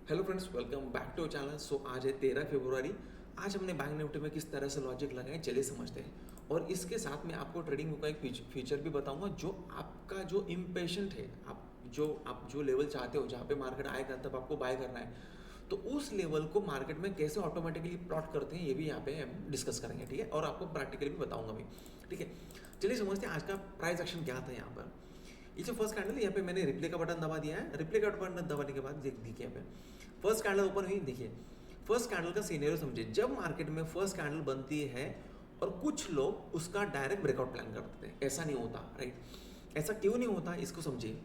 Hello friends, welcome back to channel. आज है 13 फरवरी। आज हमने बैंक निफ्टी में किस तरह से लॉजिक लगाए चलिए समझते हैं। और इसके साथ में आपको ट्रेडिंग बुक का एक फीचर भी बताऊंगा जो आपका जो इम्पेशेंट है, आप जो लेवल चाहते हो जहाँ पे मार्केट आएगा तब आपको बाय करना है, तो उस लेवल को मार्केट में कैसे ऑटोमेटिकली प्लॉट करते हैं ये भी यहाँ पे हम डिस्कस करेंगे। ठीक है, और आपको प्रैक्टिकली भी बताऊंगा भी। ठीक है, चलिए समझते हैं आज का प्राइस एक्शन क्या था यहाँ पर। ये जो फर्स्ट कैंडल यहाँ पे मैंने रिप्ले का बटन दबा दिया है। रिप्ले का बटन दबाने के बाद देखिए यहाँ पे फर्स्ट कैंडल ओपन हुई। देखिए फर्स्ट कैंडल का सीनेरियो समझिए। जब मार्केट में फर्स्ट कैंडल बनती है और कुछ लोग उसका डायरेक्ट ब्रेकआउट प्लान करते हैं, ऐसा नहीं होता, राइट। ऐसा क्यों नहीं होता इसको समझिए।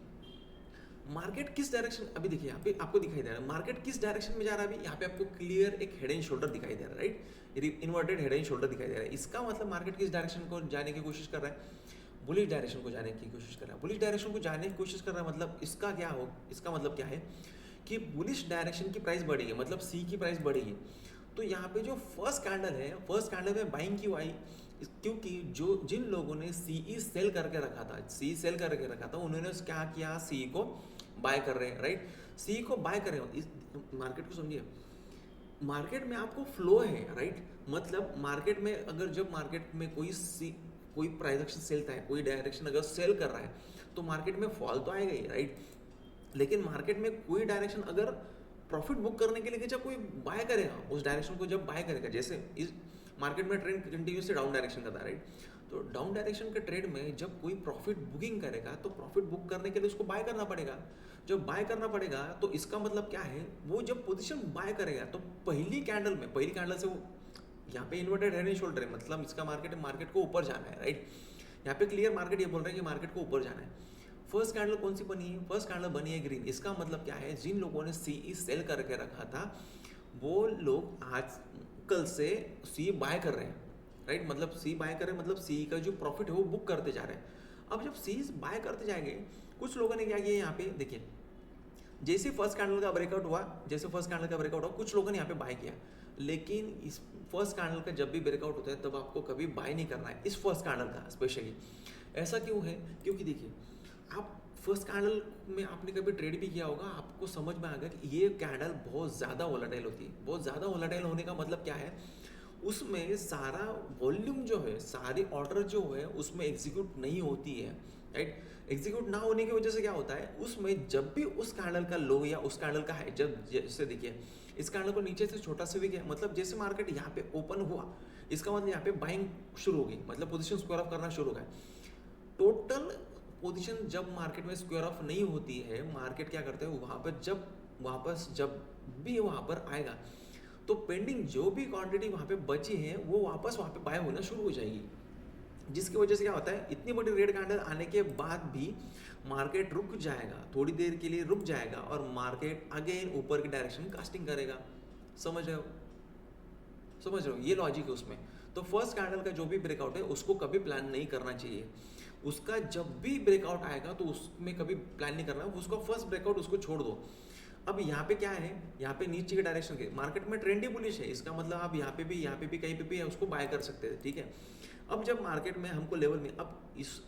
मार्केट किस डायरेक्शन, अभी देखिए यहाँ पे आपको दिखाई दे रहा है मार्केट किस डायरेक्शन में जा रहा है। अभी यहाँ पे आपको क्लियर एक हेड एंड शोल्डर दिखाई दे रहा है, right. Inverted head and shoulder दिखाई दे रहा है। इसका मतलब मार्केट किस डायरेक्शन को जाने की कोशिश कर रहा है, बुलिश डायरेक्शन को जाने की कोशिश कर रहा है। बुलिश डायरेक्शन को जाने की कोशिश कर रहा है मतलब इसका मतलब क्या है कि बुलिश डायरेक्शन की प्राइस बढ़ेगी, मतलब सी की प्राइस बढ़ेगी। तो यहाँ पे जो फर्स्ट कैंडल है, फर्स्ट कैंडल में बाइंग क्यों आई, क्योंकि जिन लोगों ने सीई सेल करके रखा था, सी सेल करके रखा था, उन्होंने क्या किया, सी को बाय कर रहे हैं, राइट। सी को बाय कर रहे हो। इस मार्केट को समझिए। मार्केट में आपको फ्लो है, राइट। मतलब मार्केट में अगर जब मार्केट में कोई प्राइस डायरेक्शन सेल है, कोई डायरेक्शन अगर सेल कर रहा है तो मार्केट में फॉल तो आएगा ही, राइट। लेकिन मार्केट में कोई डायरेक्शन अगर प्रॉफिट बुक करने के लिए जब कोई बाय करेगा, उस डायरेक्शन को जब बाय करेगा, जैसे इस मार्केट में ट्रेंड कंटिन्यूसली डाउन डायरेक्शन का था, राइट। तो डाउन डायरेक्शन के ट्रेड में जब कोई प्रॉफिट बुकिंग करेगा तो प्रॉफिट बुक करने के लिए उसको बाय करना पड़ेगा। जब बाय करना पड़ेगा तो इसका मतलब क्या है, वो जब पोजीशन बाय करेगा तो पहली कैंडल से वो यहाँ पे इन्वर्टेड हेड एंड शोल्डर है, मतलब इसका मार्केट को ऊपर जाना है, राइट। यहाँ पे क्लियर मार्केट ये बोल रहा है कि मार्केट को ऊपर जाना है। फर्स्ट कैंडल कौन सी बनी है, फर्स्ट कैंडल बनी है ग्रीन। इसका मतलब क्या है, जिन लोगों ने सीई सेल करके रखा था वो लोग आज कल से सी बाय कर रहे हैं, राइट। मतलब सी बाय कर रहे हैं, मतलब सी का जो प्रॉफिट है वो बुक करते जा रहे हैं। अब जब सी बाय करते जाएंगे, कुछ लोगों ने क्या किया, यहाँ पे देखिए जैसे फर्स्ट कैंडल का ब्रेकआउट हुआ, कुछ लोगों ने यहाँ पे बाय किया। लेकिन इस फर्स्ट कैंडल का जब भी ब्रेकआउट होता है तब आपको कभी बाय नहीं करना है, इस फर्स्ट कैंडल का स्पेशली। ऐसा क्यों है, क्योंकि देखिए आप फर्स्ट कैंडल में आपने कभी ट्रेड भी किया होगा, आपको समझ में आ गया कि ये कैंडल बहुत ज़्यादा वोलेटाइल होती है। बहुत ज़्यादा वोलेटाइल होने का मतलब क्या है, उसमें सारा वॉल्यूम जो है, सारी ऑर्डर जो है उसमें एग्जीक्यूट नहीं होती है, राइट। एग्जीक्यूट ना होने की वजह से क्या होता है, उसमें जब भी उस कैंडल का लो या उस कैंडल का हाई, जब जैसे देखिए इस कैंडल को नीचे से छोटा से भी गया, मतलब जैसे मार्केट यहाँ पे ओपन हुआ, इसका मतलब यहाँ पे बाइंग शुरू होगी, मतलब पोजीशन स्क्वायर ऑफ करना शुरू होगा। टोटल पोजीशन जब मार्केट में स्क्वायर ऑफ नहीं होती है, मार्केट क्या करते हैं वहाँ पर जब वापस जब भी वहाँ पर आएगा तो पेंडिंग जो भी क्वांटिटी वहाँ पे बची है वो वापस वहाँ पे बाय होना शुरू हो जाएगी। जिसकी वजह से क्या होता है, इतनी बड़ी रेड कैंडल आने के बाद भी मार्केट रुक जाएगा, थोड़ी देर के लिए रुक जाएगा और मार्केट अगेन ऊपर की डायरेक्शन कास्टिंग करेगा। समझ रहे हो, ये लॉजिक है उसमें। तो फर्स्ट कैंडल का जो भी ब्रेकआउट है उसको कभी प्लान नहीं करना चाहिए। उसका जब भी ब्रेकआउट आएगा तो उसमें कभी प्लान नहीं करना, उसका फर्स्ट ब्रेकआउट उसको छोड़ दो। अब यहाँ पे क्या है, यहाँ पे नीचे के डायरेक्शन के मार्केट में ट्रेंडी बुलिश है, इसका मतलब आप यहाँ पे भी कहीं पे भी है उसको बाय कर सकते हैं, ठीक है। अब जब मार्केट में हमको लेवल में, अब इस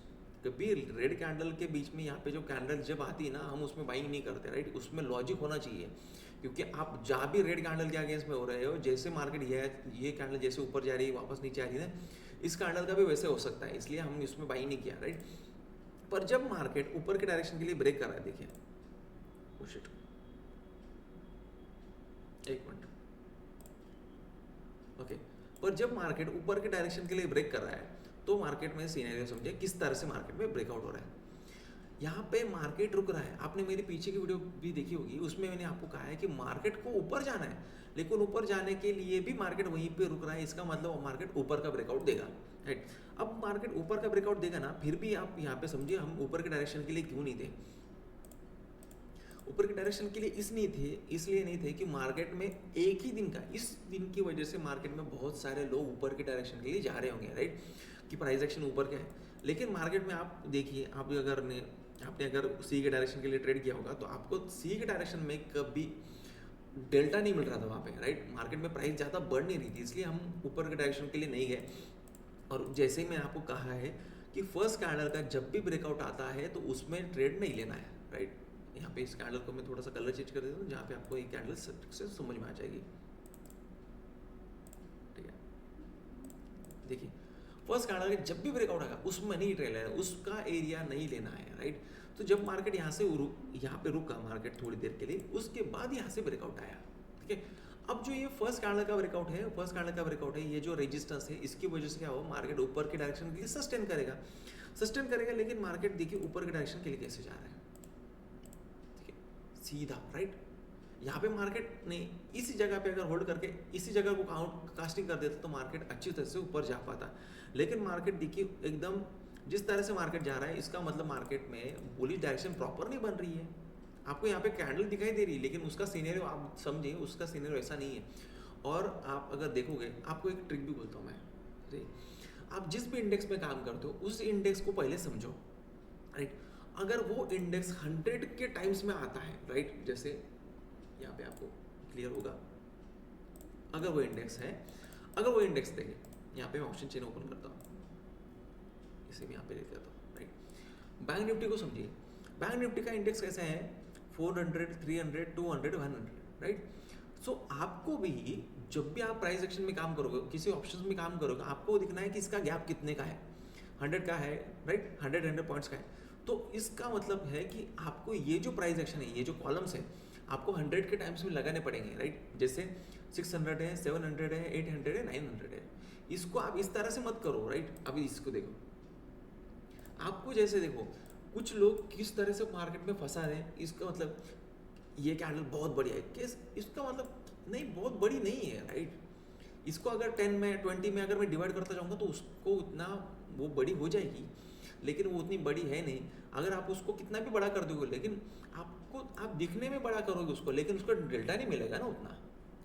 कभी रेड कैंडल के बीच में यहाँ पे जो कैंडल जब आती है ना, हम उसमें बाइंग नहीं करते, राइट। उसमें लॉजिक होना चाहिए, क्योंकि आप जहाँ भी रेड कैंडल के अगेंस्ट में हो रहे हो, जैसे मार्केट ये कैंडल जैसे ऊपर जा रही है वापस नीचे आ रही है, इस कैंडल का भी वैसे हो सकता है, इसलिए हम इसमें बाइंग नहीं किया, राइट। पर जब मार्केट ऊपर के डायरेक्शन के लिए ब्रेक कर रहा है, देखिए शिट, एक मिनट, ओके। पर जब मार्केट ऊपर के डायरेक्शन के लिए ब्रेक कर रहा है तो मार्केट में सीनेरियो समझिए किस तरह से मार्केट में ब्रेकआउट हो रहा है। यहाँ पे मार्केट रुक रहा है, आपने मेरी पीछे की वीडियो भी देखी होगी, उसमें मैंने आपको कहा है कि मार्केट को ऊपर जाना है, लेकिन ऊपर जाने के लिए भी मार्केट वहीं पे रुक रहा है, इसका मतलब मार्केट ऊपर का ब्रेकआउट देगा, राइट। अब मार्केट ऊपर का ब्रेकआउट देगा ना, फिर भी आप यहाँ पे समझिए हम ऊपर के डायरेक्शन के लिए क्यों नहीं थे। ऊपर के डायरेक्शन के लिए इसलिए नहीं थे कि मार्केट में एक ही दिन का, इस दिन की वजह से मार्केट में बहुत सारे लोग ऊपर के डायरेक्शन के लिए जा रहे होंगे, राइट, कि प्राइस एक्शन ऊपर का है। लेकिन मार्केट में आप देखिए, आपने अगर सी के डायरेक्शन के लिए ट्रेड किया होगा तो आपको सी के डायरेक्शन में कभी डेल्टा नहीं मिल रहा था वहाँ पे, राइट। मार्केट में प्राइस ज़्यादा बढ़ नहीं रही थी, इसलिए हम ऊपर के डायरेक्शन के लिए नहीं गए। और जैसे ही मैंने आपको कहा है कि फर्स्ट कैंडल का जब भी ब्रेकआउट आता है तो उसमें ट्रेड नहीं लेना है, राइट। यहाँ पे इस कैंडल को मैं थोड़ा सा कलर चेंज कर देता हूँ जहाँ पे आपको ये कैंडल से समझ में आ जाएगी। ठीक है, देखिए फर्स्ट कैंडल जब भी ब्रेकआउट आएगा उसमें नहीं ट्रेल है, उसका एरिया नहीं लेना है, राइट। तो जब मार्केट यहाँ से यहाँ पे रुका मार्केट थोड़ी देर के लिए, उसके बाद यहाँ से ब्रेकआउट आया, ठीक है। अब जो ये फर्स्ट कैंडल का ब्रेकआउट है, फर्स्ट कैंडल का ब्रेकआउट है, ये जो रेजिस्टेंस है इसकी वजह से क्या हो, मार्केट ऊपर के डायरेक्शन के लिए सस्टेन करेगा, सस्टेन करेगा। लेकिन मार्केट देखिए ऊपर के डायरेक्शन के लिए कैसे जा रहा है, ठीक है, सीधा, राइट। यहाँ पे मार्केट ने इसी जगह पे अगर होल्ड करके इसी जगह को कास्टिंग कर देता तो मार्केट अच्छी तरह से ऊपर जा पाता। लेकिन मार्केट देखिए एकदम जिस तरह से मार्केट जा रहा है, इसका मतलब मार्केट में बुलिश डायरेक्शन प्रॉपर नहीं बन रही है। आपको यहाँ पे कैंडल दिखाई दे रही है, लेकिन उसका सिनेरियो आप समझिए, उसका सिनेरियो ऐसा नहीं है। और आप अगर देखोगे, आपको एक ट्रिक भी बोलता हूँ मैं, ठीक। आप जिस भी इंडेक्स में काम करते हो उस इंडेक्स को पहले समझो, राइट। अगर वो इंडेक्स 100 के टाइम्स में आता है, राइट, जैसे यहाँ पे आपको क्लियर होगा, अगर वो इंडेक्स है, अगर वो इंडेक्स देखिए, यहाँ पे मैं ऑप्शन चेन ओपन करता हूँ, इसे भी यहाँ पे लेके आता हूँ, राइट। बैंक निफ्टी को समझिए, बैंक निफ्टी का इंडेक्स कैसा है, 400, 300, 200, 100, राइट। सो आपको भी जब भी आप प्राइस एक्शन में काम करोगे, किसी ऑप्शन में काम करोगे, आपको दिखना है कि इसका गैप कितने का है, 100 का है, राइट, 100 पॉइंट्स का है। तो इसका मतलब है कि आपको ये जो प्राइस एक्शन है, ये जो कॉलम्स है, आपको 100 के टाइम्स में लगाने पड़ेंगे, राइट। जैसे 600 है, 700 है, 800 है, 900 है। इसको आप इस तरह से मत करो, राइट। अभी इसको देखो, आपको जैसे देखो कुछ लोग किस तरह से मार्केट में फंसा रहे हैं, इसका मतलब ये कैंडल बहुत बढ़िया है, केस इसका मतलब नहीं, बहुत बड़ी नहीं है, राइट। इसको अगर 10 में 20 में अगर मैं डिवाइड करता जाऊँगा तो उसको उतना वो बड़ी हो जाएगी, लेकिन वो उतनी बड़ी है नहीं। अगर आप उसको कितना भी बड़ा कर दोगे, लेकिन आप दिखने में बड़ा करोगे उसको, लेकिन उसका डेल्टा नहीं मिलेगा ना उतना,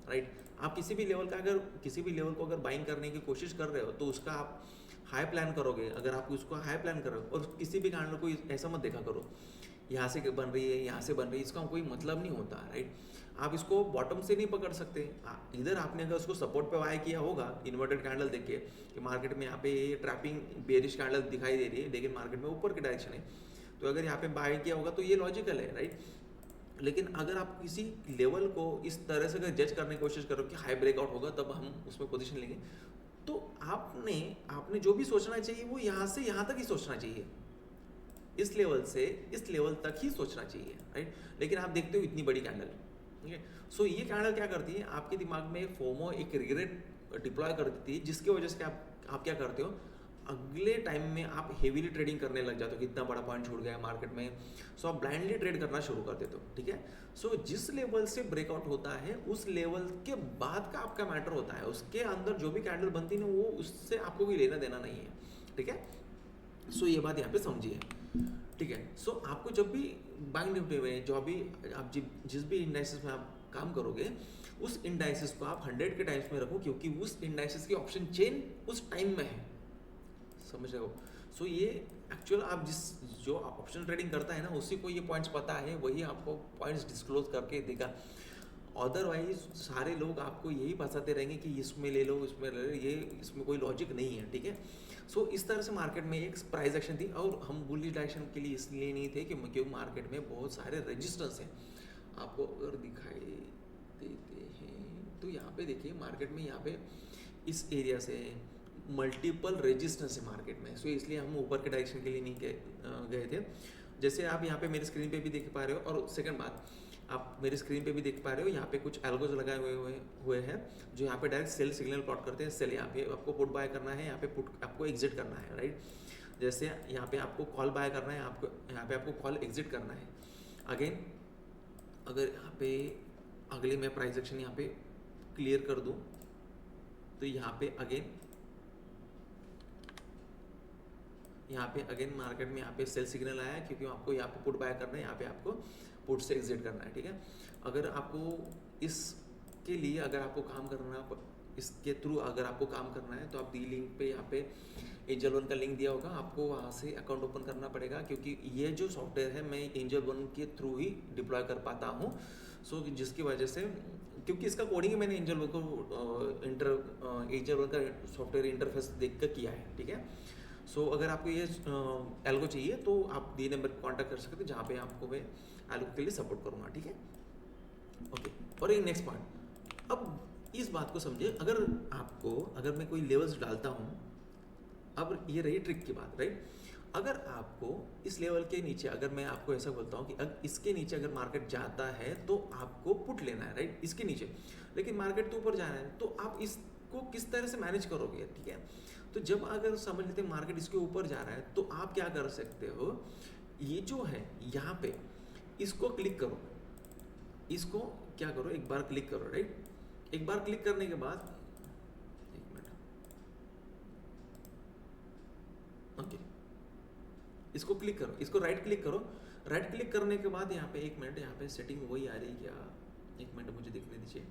राइट। आप किसी भी लेवल का अगर किसी भी लेवल को अगर बाइंग करने की कोशिश कर रहे हो तो उसका आप हाई प्लान करोगे। अगर आप उसको हाई प्लान करो और किसी भी कैंडल को ऐसा मत देखा करो यहाँ से बन रही है, यहाँ से बन रही है, इसका कोई मतलब नहीं होता, राइट। आप इसको बॉटम से नहीं पकड़ सकते। इधर आपने अगर उसको सपोर्ट पे बाय किया होगा इन्वर्टेड कैंडल देख के कि मार्केट में यहाँ पे ट्रैपिंग बेरिश कैंडल दिखाई दे रही है, लेकिन मार्केट में ऊपर की डायरेक्शन है, तो अगर यहाँ पे बाय किया होगा तो ये लॉजिकल है, राइट। लेकिन अगर आप किसी लेवल को इस तरह से अगर जज करने की कोशिश करो कि हाई ब्रेकआउट होगा तब हम उसमें पोजीशन लेंगे, तो आपने जो भी सोचना चाहिए वो यहाँ से यहाँ तक ही सोचना चाहिए, इस लेवल से इस लेवल तक ही सोचना चाहिए, राइट। लेकिन आप देखते हो इतनी बड़ी कैंडल, ठीक है। सो ये कैंडल क्या करती है, आपके दिमाग में फोमो एक रिग्रेट डिप्लॉय कर देती है, जिसकी वजह से आप क्या करते हो, अगले टाइम में आप हेवीली ट्रेडिंग करने लग जाते हो कि इतना बड़ा पॉइंट छूट गया मार्केट में। सो आप ब्लाइंडली ट्रेड करना शुरू कर देते हो, ठीक है। सो जिस लेवल से ब्रेकआउट होता है उस लेवल के बाद का आपका मैटर होता है, उसके अंदर जो भी कैंडल बनती है ना वो उससे आपको कोई लेना देना नहीं है, ठीक है। सो ये बात यहाँ पे समझिए, ठीक है। सो आपको जब भी बैंक निफ्टी में जो भी आप जिस भी इंडाइसिस में आप काम करोगे उस इंडाइसिस को आप 100 के टाइम्स में रखो, क्योंकि उस इंडाइसिस की ऑप्शन चेन उस टाइम में है, समझ रहे हो। सो ये एक्चुअल आप जो ऑप्शन ट्रेडिंग करता है ना उसी को ये पॉइंट्स पता है, वही आपको पॉइंट्स डिस्क्लोज करके देगा। अदरवाइज सारे लोग आपको यही बताते रहेंगे कि इसमें ले लो, इसमें ले लो, ये इसमें कोई लॉजिक नहीं है, ठीक है। सो इस तरह से मार्केट में एक प्राइस एक्शन थी, और हम बुलिश डायरेक्शन के लिए इसलिए नहीं थे क्योंकि मार्केट में बहुत सारे रेजिस्टेंस हैं। आपको अगर दिखाई देते हैं तो यहाँ पे देखिए मार्केट में यहाँ पे इस एरिया से मल्टीपल रेजिस्टेंस है मार्केट में, सो इसलिए हम ऊपर के डायरेक्शन के लिए नहीं गए थे। जैसे आप यहाँ पे मेरे स्क्रीन पे भी देख पा रहे हो, और सेकंड बात आप मेरे स्क्रीन पे भी देख पा रहे हो, यहाँ पे कुछ एल्गोज लगाए हुए हैं जो यहाँ पे डायरेक्ट सेल सिग्नल प्लॉट करते हैं। सेल यहाँ पे आपको पुट बाय करना है, यहाँ पे पुट आपको एग्जिट करना है, राइट। जैसे यहाँ पे आपको कॉल बाय करना है, आपको यहाँ पे आपको कॉल एग्जिट करना है। अगेन अगर यहाँ पे अगले मैं प्राइस एक्शन यहाँ पे क्लियर कर दूँ तो यहाँ पे अगेन मार्केट में यहाँ पे सेल सिग्नल आया है, क्योंकि आपको यहाँ पे पुट बाय करना है, यहाँ पे आपको पुट से एग्जिट करना है, ठीक है। अगर आपको इसके लिए अगर आपको काम करना, इसके थ्रू अगर आपको काम करना है तो आप दी लिंक पे यहाँ पे एंजल वन का लिंक दिया होगा, आपको वहाँ से अकाउंट ओपन करना पड़ेगा, क्योंकि ये जो सॉफ्टवेयर है मैं एंजल वन के थ्रू ही डिप्लॉय कर पाता हूँ। सो जिसकी वजह से, क्योंकि इसका कोडिंग मैंने एंजल वन को एंजल वन का सॉफ्टवेयर इंटरफेस देख कर किया है, ठीक है। सो अगर आपको ये एल्गो चाहिए तो आप दी नंबर पर कॉन्टैक्ट कर सकते हैं, जहाँ पे आपको मैं आपके लिए सपोर्ट करूँगा, ठीक है। ओके, और एक नेक्स्ट पॉइंट, अब इस बात को समझिए, अगर मैं कोई लेवल्स डालता हूँ, अब ये रही ट्रिक की बात, राइट। अगर आपको इस लेवल के नीचे, अगर मैं आपको ऐसा बोलता हूँ कि अगर इसके नीचे अगर मार्केट जाता है तो आपको पुट लेना है, राइट, इसके नीचे, लेकिन मार्केट तो ऊपर जाना है, तो आप इसको किस तरह से मैनेज करोगे, ठीक है। तो जब अगर समझ लेते हैं मार्केट इसके ऊपर जा रहा है, तो आप क्या कर सकते हो, ये जो है यहाँ पे इसको क्लिक करो, इसको क्या करो, एक बार क्लिक करो, राइट। एक बार क्लिक करने के बाद, एक मिनट, ओके, इसको क्लिक करो, इसको राइट क्लिक करो। राइट क्लिक करने के बाद यहाँ पे, एक मिनट, यहाँ पे सेटिंग वही आ रही क्या, एक मिनट मुझे देखने दीजिए,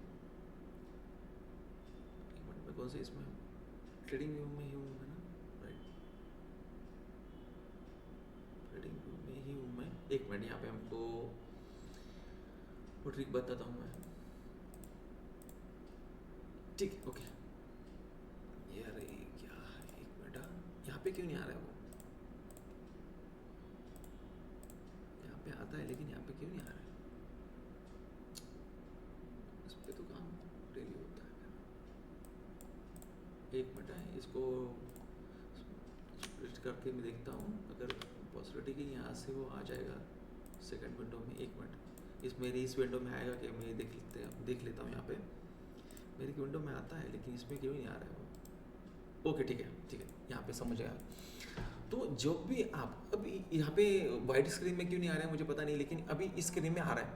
एक मिनट, मैं कौन से इसमें ट्रेडिंग व्यू में ही हूँ मैं ना, राइट, ट्रेडिंग व्यू में ही हूँ मैं। एक मिनट, यहाँ पे हमको वो ट्रिक बताता हूँ मैं, ठीक है, ओके। यार ये क्या है, एक मिनट, यहाँ पे क्यों नहीं आ रहा है वो, यहाँ पे आता है लेकिन यहाँ पे क्यों नहीं आ रहा है, इस पे तो काम डेली होता है। एक मिनट है, इसको स्प्लिट करके मैं देखता हूँ, अगर पॉसिबिलिटी कि यहाँ से वो आ जाएगा सेकंड विंडो में। एक मिनट, मेरी इस विंडो में आएगा कि मैं देख लेता हूँ, यहाँ पे मेरी विंडो में आता है लेकिन इसमें क्यों नहीं आ रहा है वो। ओके, ठीक है, यहाँ पे समझ आया। तो जो भी आप अभी यहाँ पे वाइट स्क्रीन में क्यों नहीं आ रहा है मुझे पता नहीं, लेकिन अभी इस स्क्रीन में आ रहा है।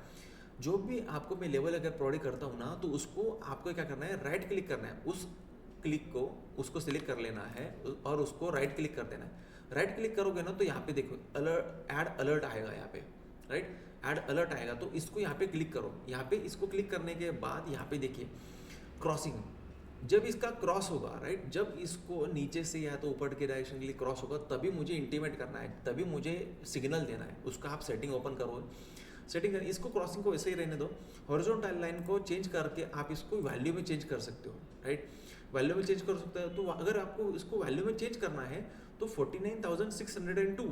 जो भी आपको मैं लेवल अगर प्रोवाइड करता हूँ ना, तो उसको आपको क्या करना है, राइट क्लिक करना है, उस क्लिक को उसको सिलेक्ट कर लेना है और उसको राइट क्लिक कर देना है। राइट क्लिक करोगे ना तो यहाँ पे देखो ऐड अलर्ट आएगा, यहाँ पे राइट, ऐड अलर्ट आएगा, तो इसको यहाँ पे क्लिक करो। यहाँ पे इसको क्लिक करने के बाद यहाँ पे देखिए क्रॉसिंग, जब इसका क्रॉस होगा, राइट, जब इसको नीचे से या तो ऊपर के डायरेक्शन के लिए क्रॉस होगा, तभी मुझे इंटीमेट करना है, तभी मुझे सिग्नल देना है। उसका आप सेटिंग ओपन करो, सेटिंग कर, इसको क्रॉसिंग को वैसे ही रहने दो। हॉरिजॉन्टल लाइन को चेंज करके आप इसको वैल्यू में चेंज कर सकते हो, राइट, वैल्यू में चेंज कर सकते हो। तो अगर आपको इसको वैल्यू में चेंज करना है तो 49,602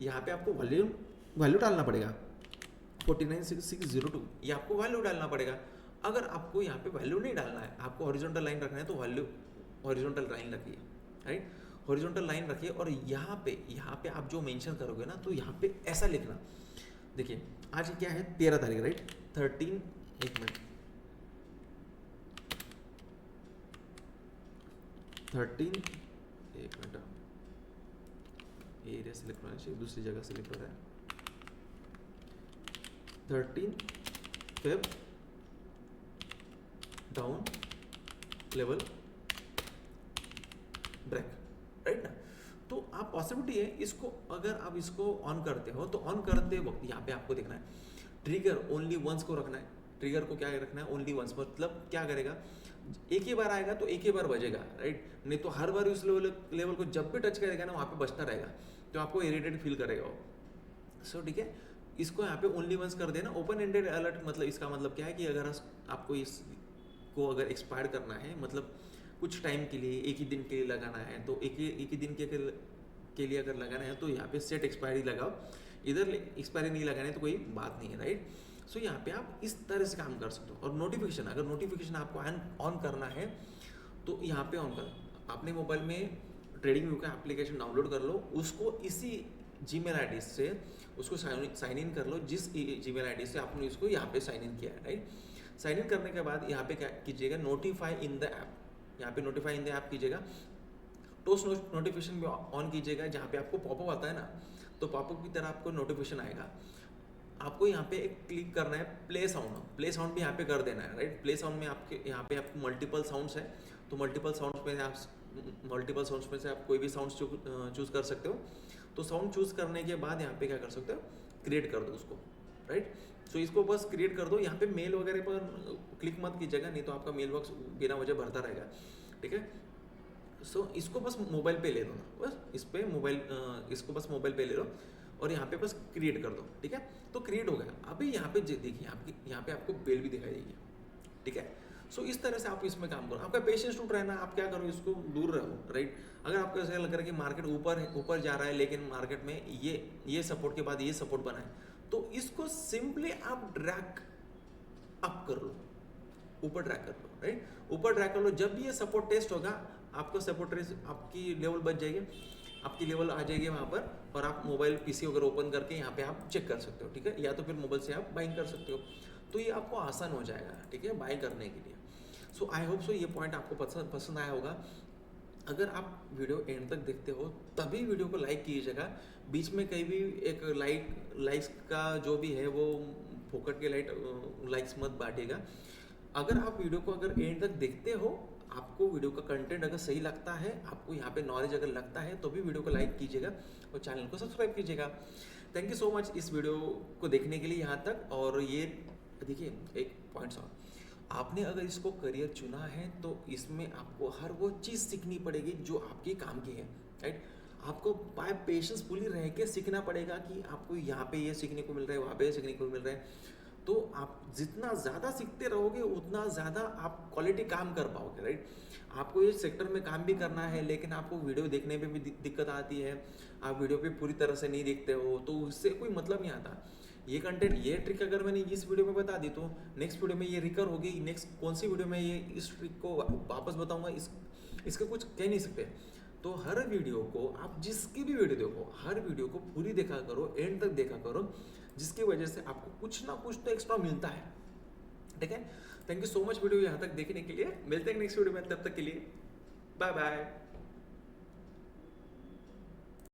यहाँ पे आपको वैल्यू डालना पड़ेगा, 49,602 ये आपको वैल्यू डालना पड़ेगा। अगर आपको यहाँ पे वैल्यू नहीं डालना है, आपको हॉरिजॉन्टल लाइन रखना है, तो वैल्यू हॉरिजॉन्टल लाइन रखिए, राइट, हॉरिजॉन्टल लाइन रखिए। और यहाँ पे आप जो मेंशन करोगे ना, तो यहाँ पे ऐसा लिखना, देखिए आज क्या है 13 तारीख, राइट, 13, एक मिनट, 13, एक मिनट, एरिया सिलेक्ट होना चाहिए, दूसरी जगह सिलेक्ट हो रहा है, 13 Feb down level break, right ना। तो आप पॉसिबिलिटी है इसको, अगर आप इसको ऑन करते हो तो ऑन करते वक्त यहाँ पे आपको देखना है ट्रिगर ओनली वंस को रखना है। ट्रिगर को क्या रखना है, ओनली वंस, मतलब क्या करेगा, एक ही बार आएगा तो एक ही बार बजेगा, राइट, नहीं तो हर बार उस लेवल को जब भी टच करेगा ना वहाँ पे बजता रहेगा, तो आपको इरिटेट फील करेगा वो। सो ठीक है, इसको यहाँ पे ओनली वंस कर देना। ओपन एंडेड अलर्ट मतलब इसका मतलब क्या है कि अगर आपको इसको अगर एक्सपायर करना है, मतलब कुछ टाइम के लिए, एक ही दिन के लिए लगाना है, तो एक ही दिन के लिए अगर लगाना है तो यहाँ पे सेट एक्सपायरी लगाओ। इधर एक्सपायरी नहीं लगाना है तो कोई बात नहीं है, राइट। सो यहाँ पे आप इस तरह से काम कर सकते हो। और नोटिफिकेशन, अगर नोटिफिकेशन आपको ऑन करना है तो यहाँ पे ऑन करो। अपने मोबाइल में ट्रेडिंग व्यू का एप्लीकेशन डाउनलोड कर लो, उसको इसी जीमेल आईडी से उसको साइन इन कर लो, जिस जीमेल आईडी से आपने इसको यहाँ पे साइन इन किया है, राइट। साइन इन करने के बाद यहाँ पे क्या कीजिएगा, नोटिफाई इन द ऐप, यहाँ पे नोटिफाई इन द ऐप कीजिएगा, टोस्ट नोटिफिकेशन भी ऑन कीजिएगा। जहाँ पे आपको पॉपअप आता है ना, तो पॉपअप की तरह आपको नोटिफिकेशन आएगा। आपको यहाँ पे एक क्लिक करना है प्ले साउंड भी यहाँ पे कर देना है, राइट। प्ले साउंड में आपके यहाँ पे आपको मल्टीपल साउंड्स है, तो मल्टीपल साउंड्स में से आप कोई भी साउंड्स चूज़ कर सकते हो। तो साउंड चूज़ करने के बाद यहाँ पे क्या कर सकते हो, क्रिएट कर दो उसको, राइट। सो इसको बस क्रिएट कर दो। यहाँ पे मेल वगैरह पर क्लिक मत कीजिएगा, नहीं तो आपका मेल बॉक्स बिना वजह भरता रहेगा, ठीक है। सो इसको बस मोबाइल पे ले लो ना, बस इसको बस मोबाइल पे ले लो और यहाँ पे बस क्रिएट कर दो, ठीक है। तो क्रिएट हो गया। अभी यहाँ पे देखिए यहाँ पे आपको बेल भी दिखाई देगी, ठीक है। सो इस तरह से आप इसमें काम करो। आपका पेशेंस टूट रहा है ना, आप क्या करो, इसको दूर रहो, राइट। अगर आपको ऐसा लग रहा है कि मार्केट ऊपर जा रहा है, लेकिन मार्केट में ये सपोर्ट के बाद ये सपोर्ट बना है, तो इसको सिंपली आप ड्रैग अप कर लो, ऊपर ड्रैग कर लो, राइट, ऊपर ड्रैग कर लो। जब भी ये सपोर्ट टेस्ट होगा, आपका सपोर्ट टेस्ट आपकी लेवल बच जाएगी, आपकी लेवल आ जाएगी वहाँ पर, और आप मोबाइल पीसी वगैरह ओपन करके यहाँ पे आप चेक कर सकते हो, ठीक है, या तो फिर मोबाइल से आप बाइंग कर सकते हो। तो ये आपको आसान हो जाएगा, ठीक है, बाइंग करने के लिए। सो आई होप सो ये पॉइंट आपको पसंद आया होगा। अगर आप वीडियो एंड तक देखते हो तभी वीडियो को लाइक कीजिएगा, बीच में कहीं भी एक लाइक्स का जो भी है वो फोकट के लाइक्स मत बांटिएगा। अगर आप वीडियो को अगर एंड तक देखते हो, आपको वीडियो का कंटेंट अगर सही लगता है, आपको यहाँ पे नॉलेज अगर लगता है, तो भी वीडियो को लाइक कीजिएगा और चैनल को सब्सक्राइब कीजिएगा। थैंक यू सो मच इस वीडियो को देखने के लिए यहाँ तक। और ये देखिए एक पॉइंट्स और, आपने अगर इसको करियर चुना है तो इसमें आपको हर वो चीज़ सीखनी पड़ेगी जो आपके काम की है, राइट। आपको बाय पेशेंस फुली रह के सीखना पड़ेगा कि आपको यहाँ पे ये सीखने को मिल रहा है, वहाँ पे सीखने को मिल रहा है। तो आप जितना ज़्यादा सीखते रहोगे उतना ज़्यादा आप क्वालिटी काम कर पाओगे, राइट। आपको इस सेक्टर में काम भी करना है, लेकिन आपको वीडियो देखने में भी दिक्कत आती है, आप वीडियो पे पूरी तरह से नहीं देखते हो, तो उससे कोई मतलब नहीं आता। ये कंटेंट, ये ट्रिक अगर मैंने इस वीडियो में बता दी, तो नेक्स्ट वीडियो में ये रिकर होगी, नेक्स्ट कौन सी वीडियो में ये इस ट्रिक को वापस बताऊंगा, इसका कुछ कह नहीं सकते। तो हर वीडियो को आप जिसकी भी वीडियो देखो, हर वीडियो को पूरी देखा करो, एंड तक देखा करो, जिसकी वजह से आपको कुछ ना कुछ तो एक्स्ट्रा मिलता है, ठीक है। Thank you so much video यहाँ तक देखने के लिए। मिलते हैं नेक्स्ट वीडियो में, तब तक के लिए बाय बाय।